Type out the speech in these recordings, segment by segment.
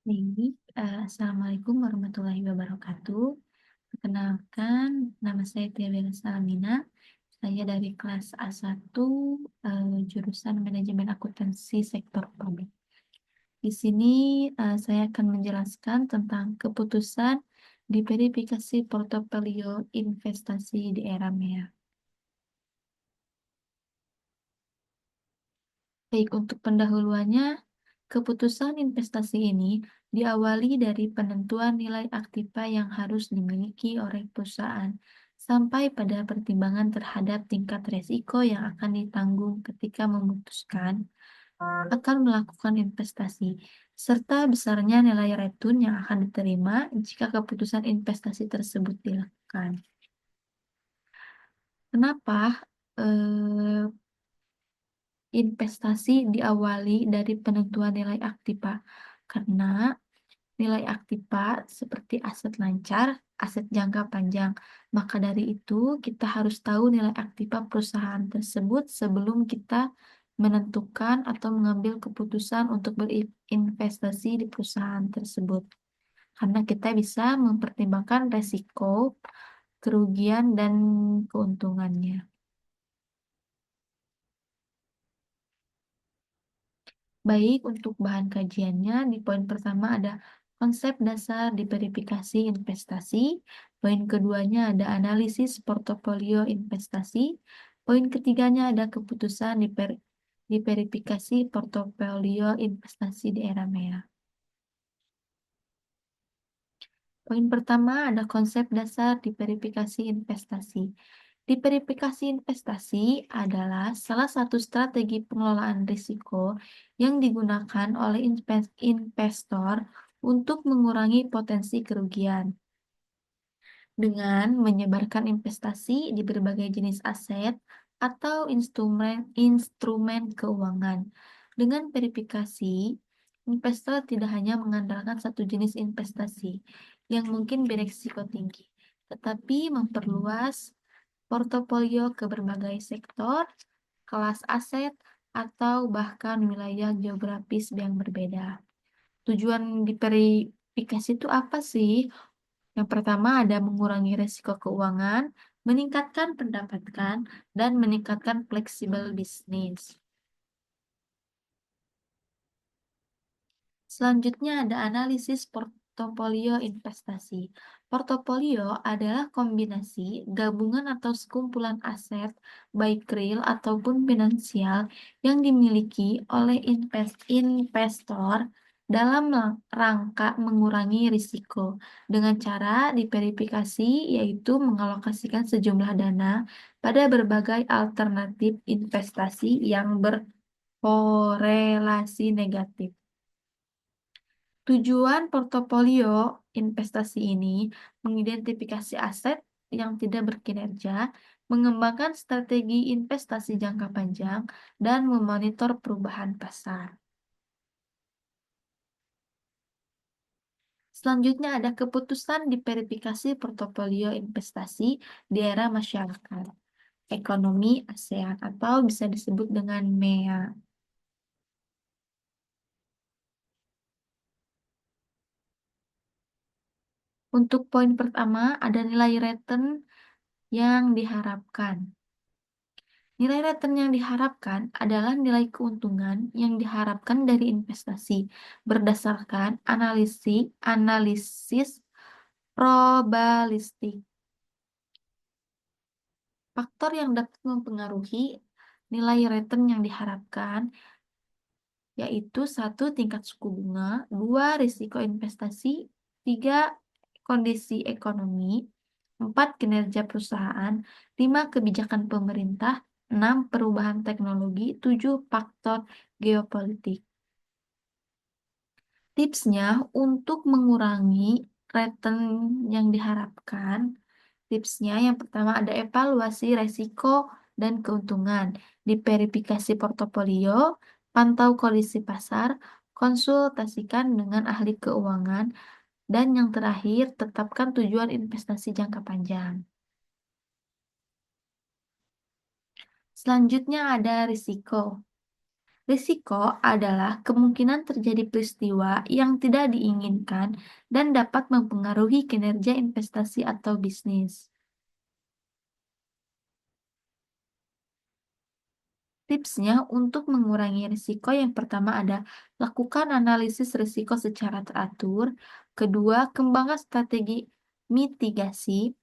Baik, Assalamualaikum warahmatullahi wabarakatuh. Perkenalkan, nama saya Tia Bella Salamina. Saya dari kelas A1, jurusan Manajemen Akuntansi Sektor Publik. Di sini saya akan menjelaskan tentang keputusan di verifikasi portofolio investasi di era MEA. Baik, untuk pendahuluannya, keputusan investasi ini diawali dari penentuan nilai aktiva yang harus dimiliki oleh perusahaan sampai pada pertimbangan terhadap tingkat resiko yang akan ditanggung ketika memutuskan akan melakukan investasi, serta besarnya nilai return yang akan diterima jika keputusan investasi tersebut dilakukan. Kenapa eh, investasi diawali dari penentuan nilai aktiva? Karena nilai aktiva seperti aset lancar, aset jangka panjang. Maka dari itu, kita harus tahu nilai aktiva perusahaan tersebut sebelum kita menentukan atau mengambil keputusan untuk berinvestasi di perusahaan tersebut. Karena kita bisa mempertimbangkan resiko, kerugian, dan keuntungannya. Baik, untuk bahan kajiannya, di poin pertama ada konsep dasar di verifikasi investasi. Poin keduanya ada analisis portofolio investasi. Poin ketiganya ada keputusan di verifikasi portofolio investasi di era MEA. Poin pertama ada konsep dasar di verifikasi investasi. Di verifikasi investasi adalah salah satu strategi pengelolaan risiko yang digunakan oleh investor untuk mengurangi potensi kerugian dengan menyebarkan investasi di berbagai jenis aset atau instrumen keuangan. Dengan verifikasi, investor tidak hanya mengandalkan satu jenis investasi yang mungkin beresiko tinggi, tetapi memperluas portofolio ke berbagai sektor, kelas aset, atau bahkan wilayah geografis yang berbeda. Tujuan di verifikasi itu apa sih? Yang pertama ada mengurangi risiko keuangan, meningkatkan pendapatan, dan meningkatkan fleksibel bisnis. Selanjutnya ada analisis portofolio investasi. Portofolio adalah kombinasi, gabungan atau sekumpulan aset, baik real ataupun finansial, yang dimiliki oleh investor dalam rangka mengurangi risiko. Dengan cara diverifikasi, yaitu mengalokasikan sejumlah dana pada berbagai alternatif investasi yang berkorelasi negatif. Tujuan portofolio investasi ini mengidentifikasi aset yang tidak berkinerja, mengembangkan strategi investasi jangka panjang, dan memonitor perubahan pasar. Selanjutnya ada keputusan di verifikasi portofolio investasi di era masyarakat, ekonomi ASEAN atau bisa disebut dengan MEA. Untuk poin pertama ada nilai return yang diharapkan. Nilai return yang diharapkan adalah nilai keuntungan yang diharapkan dari investasi berdasarkan analisis probabilistik. Faktor yang dapat mempengaruhi nilai return yang diharapkan yaitu satu, tingkat suku bunga, dua, risiko investasi, tiga, kondisi ekonomi, empat, kinerja perusahaan, lima, kebijakan pemerintah, enam, perubahan teknologi, tujuh, faktor geopolitik. Tipsnya untuk mengurangi return yang diharapkan, tipsnya yang pertama ada evaluasi resiko dan keuntungan, diverifikasi portofolio, pantau kondisi pasar, konsultasikan dengan ahli keuangan, dan yang terakhir tetapkan tujuan investasi jangka panjang. Selanjutnya ada risiko. Risiko adalah kemungkinan terjadi peristiwa yang tidak diinginkan dan dapat mempengaruhi kinerja investasi atau bisnis. Tipsnya untuk mengurangi risiko yang pertama ada lakukan analisis risiko secara teratur, kedua kembangkan strategi mitigasi,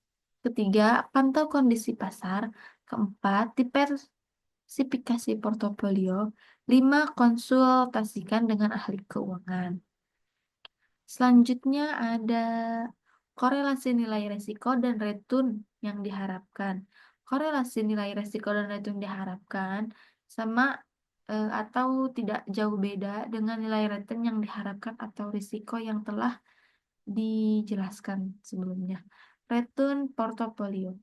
ketiga pantau kondisi pasar, keempat diversifikasi portofolio, lima konsultasikan dengan ahli keuangan. Selanjutnya ada korelasi nilai risiko dan return yang diharapkan. Korelasi nilai risiko dan return diharapkan sama atau tidak jauh beda dengan nilai return yang diharapkan atau risiko yang telah dijelaskan sebelumnya. Return portofolio.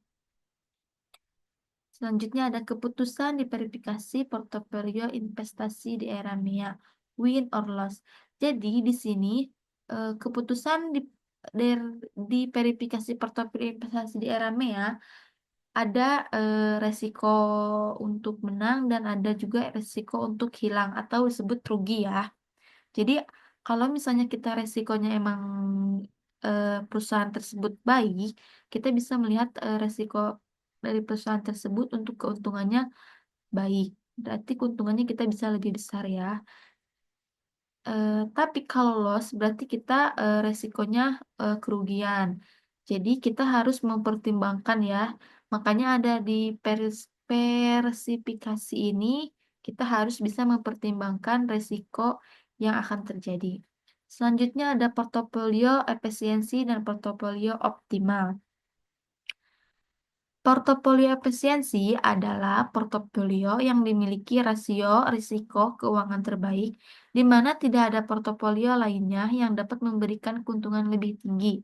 Selanjutnya ada keputusan diverifikasi portofolio investasi di era MEA, win or loss. Jadi di sini keputusan di verifikasi portofolio investasi di era MEA ada resiko untuk menang dan ada juga resiko untuk hilang atau disebut rugi ya. Jadi kalau misalnya kita resikonya emang perusahaan tersebut baik, kita bisa melihat resiko dari perusahaan tersebut untuk keuntungannya baik. Berarti keuntungannya kita bisa lebih besar ya. Tapi kalau loss berarti kita resikonya kerugian. Jadi kita harus mempertimbangkan ya. Makanya ada di persifikasi ini kita harus bisa mempertimbangkan resiko yang akan terjadi. Selanjutnya ada portofolio efisiensi dan portofolio optimal. Portofolio efisiensi adalah portofolio yang dimiliki rasio risiko keuangan terbaik, di mana tidak ada portofolio lainnya yang dapat memberikan keuntungan lebih tinggi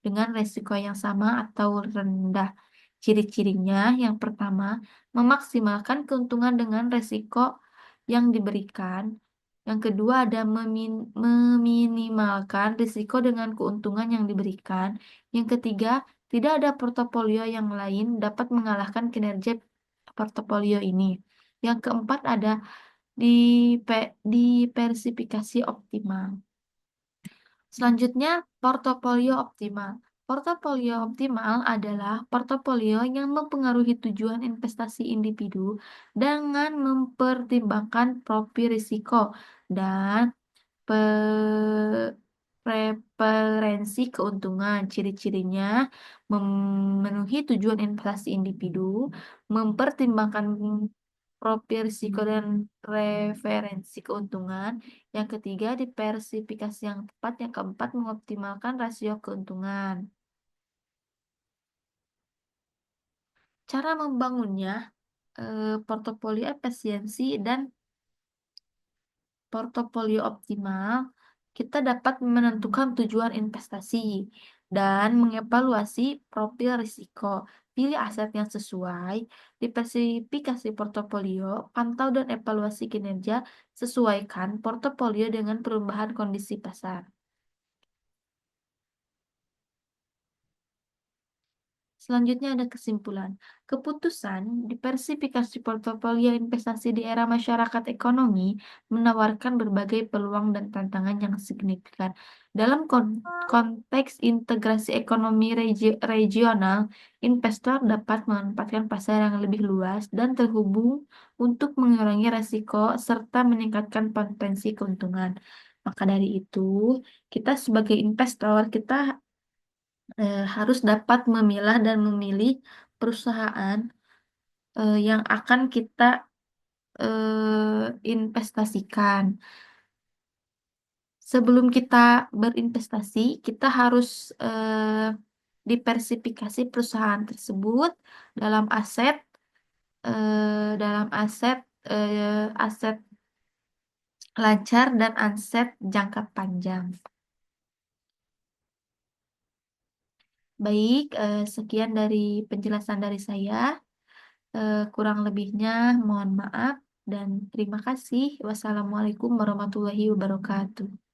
dengan risiko yang sama atau rendah. Ciri-cirinya yang pertama, memaksimalkan keuntungan dengan risiko yang diberikan. Yang kedua ada meminimalkan risiko dengan keuntungan yang diberikan. Yang ketiga, tidak ada portofolio yang lain dapat mengalahkan kinerja portofolio ini. Yang keempat ada diversifikasi optimal. Selanjutnya, portofolio optimal. Portofolio optimal adalah portofolio yang mempengaruhi tujuan investasi individu dengan mempertimbangkan profil risiko dan preferensi keuntungan. Ciri-cirinya memenuhi tujuan investasi individu, mempertimbangkan profil risiko dan referensi keuntungan. Yang ketiga, diversifikasi yang tepat. Yang keempat, mengoptimalkan rasio keuntungan. Cara membangunnya, portofolio efisiensi dan portofolio optimal, kita dapat menentukan tujuan investasi dan mengevaluasi profil risiko. Pilih aset yang sesuai, diversifikasi portofolio, pantau dan evaluasi kinerja, sesuaikan portofolio dengan perubahan kondisi pasar. Selanjutnya ada kesimpulan. Keputusan diversifikasi portofolio investasi di era masyarakat ekonomi menawarkan berbagai peluang dan tantangan yang signifikan. Dalam konteks integrasi ekonomi regional, investor dapat memanfaatkan pasar yang lebih luas dan terhubung untuk mengurangi risiko serta meningkatkan potensi keuntungan. Maka dari itu, kita sebagai investor, kita harus dapat memilah dan memilih perusahaan yang akan kita investasikan. Sebelum kita berinvestasi, kita harus diversifikasi perusahaan tersebut dalam dalam aset lancar dan aset jangka panjang. Baik, sekian dari penjelasan dari saya. Kurang lebihnya mohon maaf dan terima kasih. Wassalamualaikum warahmatullahi wabarakatuh.